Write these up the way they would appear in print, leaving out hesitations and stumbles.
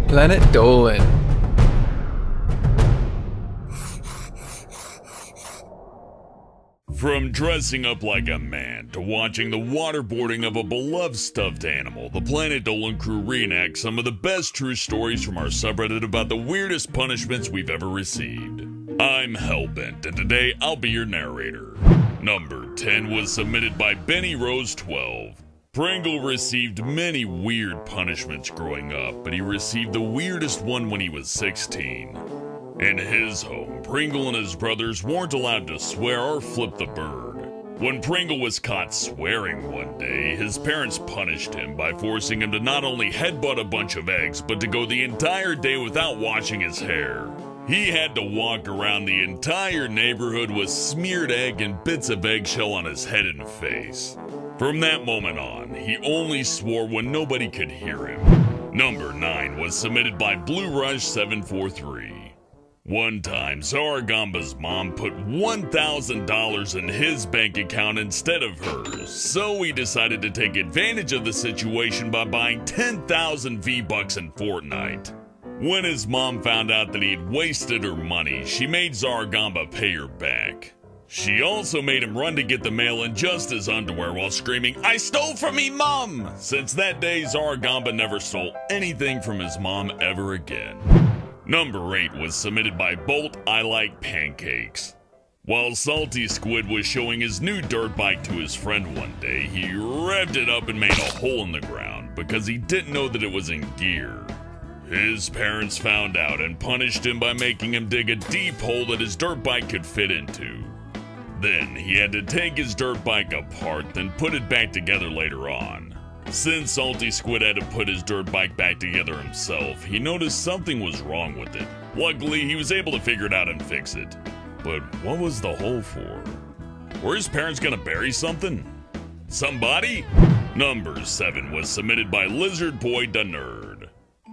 Planet Dolan. From dressing up like a man to watching the waterboarding of a beloved stuffed animal, the Planet Dolan crew reenacts some of the best true stories from our subreddit about the weirdest punishments we've ever received. I'm Hellbent, and today I'll be your narrator. Number 10 was submitted by Benny Rose 12. Pringle received many weird punishments growing up, but he received the weirdest one when he was 16. In his home, Pringle and his brothers weren't allowed to swear or flip the bird. When Pringle was caught swearing one day, his parents punished him by forcing him to not only headbutt a bunch of eggs, but to go the entire day without washing his hair. He had to walk around the entire neighborhood with smeared egg and bits of eggshell on his head and face. From that moment on, he only swore when nobody could hear him. Number 9 was submitted by Blue Rush 743. One time, Zaragamba's mom put $1,000 in his bank account instead of hers, so he decided to take advantage of the situation by buying 10,000 V-Bucks in Fortnite. When his mom found out that he had wasted her money, she made Zaragamba pay her back. She also made him run to get the mail in just his underwear while screaming, "I stole from me mom!" Since that day, Zaragamba never stole anything from his mom ever again. Number 8 was submitted by Bolt I Like Pancakes. While Salty Squid was showing his new dirt bike to his friend one day, he revved it up and made a hole in the ground because he didn't know that it was in gear. His parents found out and punished him by making him dig a deep hole that his dirt bike could fit into. Then he had to take his dirt bike apart, then put it back together later on. Since Salty Squid had to put his dirt bike back together himself, he noticed something was wrong with it. Luckily, he was able to figure it out and fix it. But what was the hole for? Were his parents gonna bury something? Somebody? Number 7 was submitted by Lizard Boy the Nerd.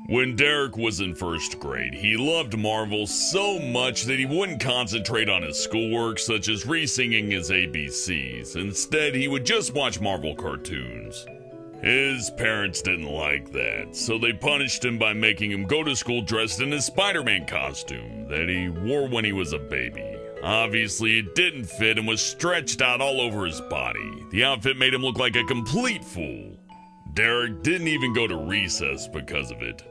When Derek was in first grade, he loved Marvel so much that he wouldn't concentrate on his schoolwork, such as re-singing his ABCs. Instead, he would just watch Marvel cartoons. His parents didn't like that, so they punished him by making him go to school dressed in his Spider-Man costume that he wore when he was a baby. Obviously, it didn't fit and was stretched out all over his body. The outfit made him look like a complete fool. Derek didn't even go to recess because of it.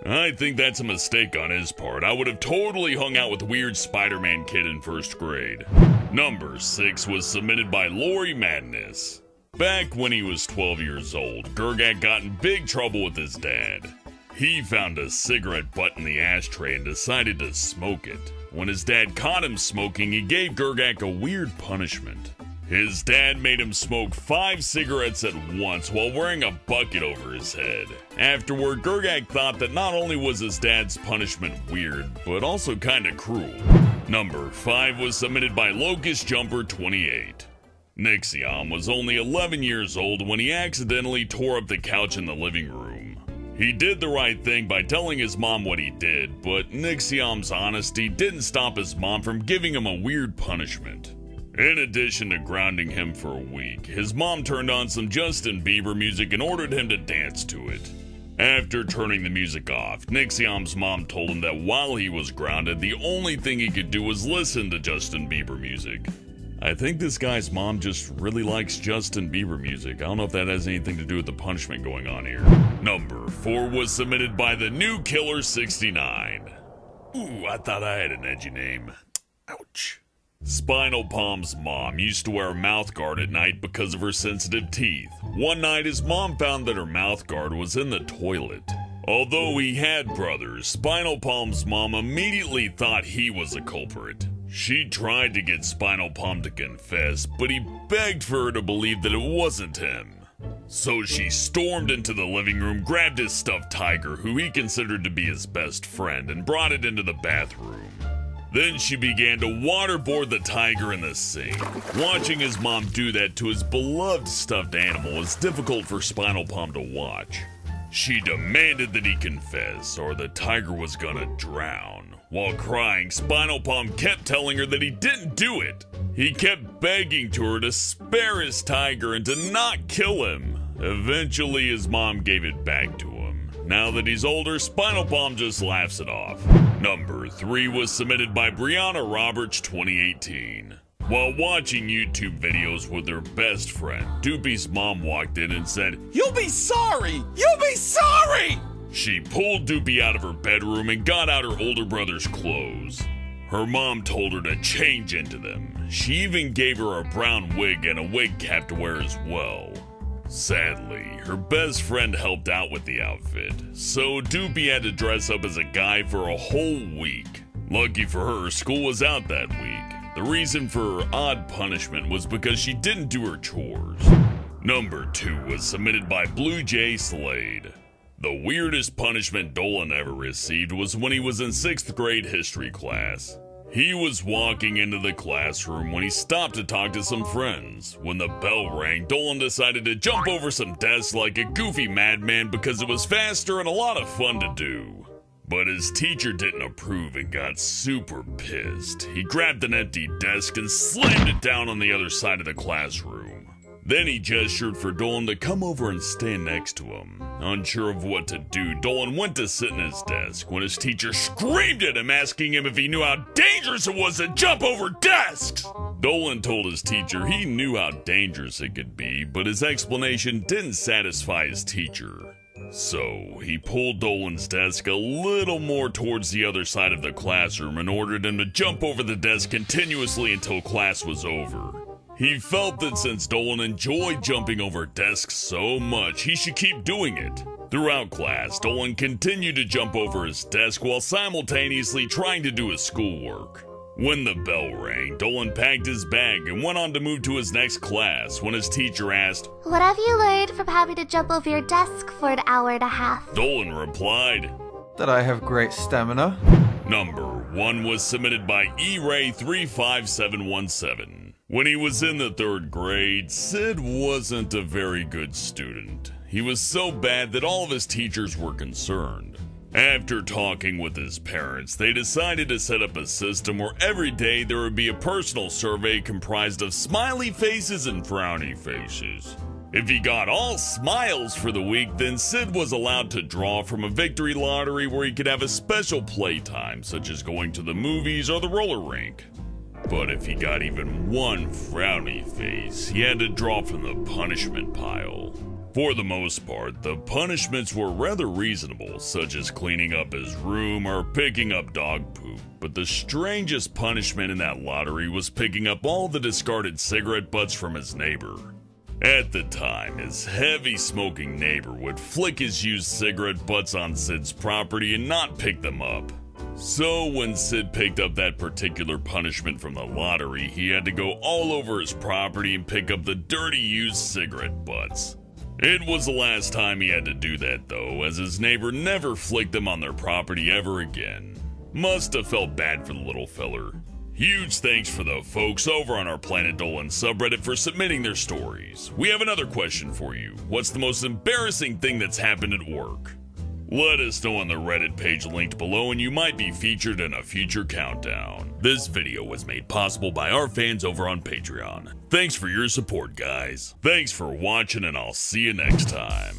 I think that's a mistake on his part. I would have totally hung out with the weird Spider-Man kid in first grade. Number 6 was submitted by Lori Madness. Back when he was 12 years old, Gurgak got in big trouble with his dad. He found a cigarette butt in the ashtray and decided to smoke it. When his dad caught him smoking, he gave Gurgak a weird punishment. His dad made him smoke 5 cigarettes at once while wearing a bucket over his head. Afterward, Gurgak thought that not only was his dad's punishment weird, but also kinda cruel. Number 5 was submitted by Locust Jumper 28. Nixiom was only 11 years old when he accidentally tore up the couch in the living room. He did the right thing by telling his mom what he did, but Nixiom's honesty didn't stop his mom from giving him a weird punishment. In addition to grounding him for a week, his mom turned on some Justin Bieber music and ordered him to dance to it. After turning the music off, Nixiom's mom told him that while he was grounded, the only thing he could do was listen to Justin Bieber music. I think this guy's mom just really likes Justin Bieber music. I don't know if that has anything to do with the punishment going on here. Number 4 was submitted by the New Killer 69. Ooh, I thought I had an edgy name. Ouch. Spinal Palm's mom used to wear a mouth guard at night because of her sensitive teeth. One night, his mom found that her mouth guard was in the toilet. Although he had brothers, Spinal Palm's mom immediately thought he was the culprit. She tried to get Spinal Palm to confess, but he begged for her to believe that it wasn't him. So she stormed into the living room, grabbed his stuffed tiger, who he considered to be his best friend, and brought it into the bathroom. Then she began to waterboard the tiger in the sink. Watching his mom do that to his beloved stuffed animal was difficult for Spinal Palm to watch. She demanded that he confess, or the tiger was gonna drown. While crying, Spinal Palm kept telling her that he didn't do it. He kept begging to her to spare his tiger and to not kill him. Eventually, his mom gave it back to him. Now that he's older, Spinal Palm just laughs it off. Number 3 was submitted by Brianna Roberts 2018. While watching YouTube videos with her best friend, Doopy's mom walked in and said, "You'll be sorry! You'll be sorry!" She pulled Doopy out of her bedroom and got out her older brother's clothes. Her mom told her to change into them. She even gave her a brown wig and a wig cap to wear as well. Sadly, her best friend helped out with the outfit, so Doopy had to dress up as a guy for a whole week. Lucky for her, school was out that week. The reason for her odd punishment was because she didn't do her chores. Number 2 was submitted by Blue Jay Slade. The weirdest punishment Dolan ever received was when he was in 6th grade history class. He was walking into the classroom when he stopped to talk to some friends. When the bell rang, Dolan decided to jump over some desks like a goofy madman because it was faster and a lot of fun to do. But his teacher didn't approve and got super pissed. He grabbed an empty desk and slammed it down on the other side of the classroom. Then he gestured for Dolan to come over and stand next to him. Unsure of what to do, Dolan went to sit in his desk when his teacher screamed at him, asking him if he knew how dangerous it was to jump over desks. Dolan told his teacher he knew how dangerous it could be, but his explanation didn't satisfy his teacher. So he pulled Dolan's desk a little more towards the other side of the classroom and ordered him to jump over the desk continuously until class was over. He felt that since Dolan enjoyed jumping over desks so much, he should keep doing it. Throughout class, Dolan continued to jump over his desk while simultaneously trying to do his schoolwork. When the bell rang, Dolan packed his bag and went on to move to his next class when his teacher asked, "What have you learned from having to jump over your desk for an hour and a half?" Dolan replied, "That I have great stamina." Number 1 was submitted by E-Ray35717. When he was in the 3rd grade, Sid wasn't a very good student. He was so bad that all of his teachers were concerned. After talking with his parents, they decided to set up a system where every day there would be a personal survey comprised of smiley faces and frowny faces. If he got all smiles for the week, then Sid was allowed to draw from a victory lottery where he could have a special playtime, such as going to the movies or the roller rink. But if he got even one frowny face, he had to draw from the punishment pile. For the most part, the punishments were rather reasonable, such as cleaning up his room or picking up dog poop. But the strangest punishment in that lottery was picking up all the discarded cigarette butts from his neighbor. At the time, his heavy smoking neighbor would flick his used cigarette butts on Sid's property and not pick them up. So when Sid picked up that particular punishment from the lottery, he had to go all over his property and pick up the dirty used cigarette butts. It was the last time he had to do that though, as his neighbor never flicked them on their property ever again. Must have felt bad for the little feller. Huge thanks for the folks over on our Planet Dolan subreddit for submitting their stories. We have another question for you. What's the most embarrassing thing that's happened at work? Let us know on the Reddit page linked below and you might be featured in a future countdown. This video was made possible by our fans over on Patreon. Thanks for your support, guys. Thanks for watching and I'll see you next time.